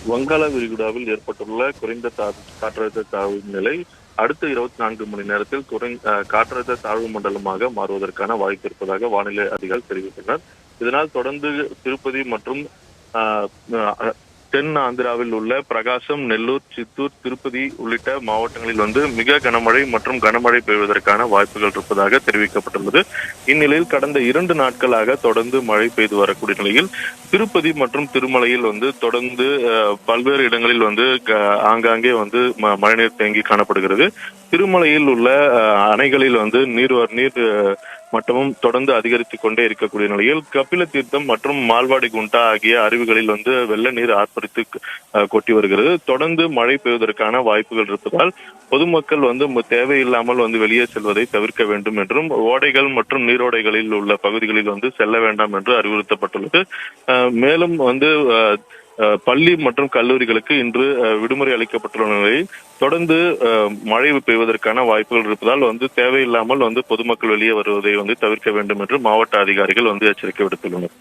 வங்காள விரிகுடாவில் ஏற்பட்டுள்ள குறைந்த காற்றழுத்த தாழ்வு நிலை அடுத்த 24 மணி நேரத்தில் காற்றழுத்த தாழ்வு மண்டலமாக மாறுவதற்கான வாய்ப்பு இருப்பதாக வானிலை அதிகாரிகள் தெரிவித்தனர். இதனால் தொடர்ந்து திருப்பதி மற்றும் தென் ஆந்திராவில் உள்ள பிரகாசம், நெல்லூர், சித்தூர், திருப்பதி உள்ளிட்ட மாவட்டங்களில் மிக கனமழை மற்றும் கனமழை பெய்வதற்கான வாய்ப்புகள் இருப்பதாக தெரிவிக்கப்பட்டுள்ளது. இந்நிலையில் கடந்த 2 நாட்களாக தொடர்ந்து மழை பெய்து வரக்கூடிய நிலையில் திருப்பதி மற்றும் திருமலையில் தொடர்ந்து பல்வேறு இடங்களில் ஆங்காங்கே மழைநீர் தேங்கி காணப்படுகிறது. திருமலையில் உள்ள அணைகளில் நீர் மட்டமும் தொடர்ந்து அதிகரித்துக் கொண்டே இருக்கக்கூடிய நிலையில் கபில தீர்த்தம் மற்றும் மால்வாடி குண்டா ஆகிய அருவிகளில் வெள்ள நீர் ஆர்ப்பரித்து கொட்டி வருகிறது. தொடர்ந்து மழை பெய்வதற்கான வாய்ப்புகள் இருப்பதால் பொதுமக்கள் தேவையில்லாமல் வெளியே செல்வதை தவிர்க்க வேண்டும் என்றும் ஓடைகள் மற்றும் நீரோடைகளில் உள்ள பகுதிகளில் செல்ல வேண்டாம் என்று அறிவுறுத்தப்பட்டுள்ளது. மேலும் பள்ளி மற்றும் கல்லூரிகளுக்கு இன்று விடுமுறை அளிக்கப்பட்டுள்ள நிலையில் தொடர்ந்து மழை பெய்வதற்கான வாய்ப்புகள் இருப்பதால் தேவையில்லாமல் பொதுமக்கள் வெளியே வருவதை தவிர்க்க வேண்டும் என்று மாவட்ட அதிகாரிகள் எச்சரிக்கை விடுத்துள்ளனர்.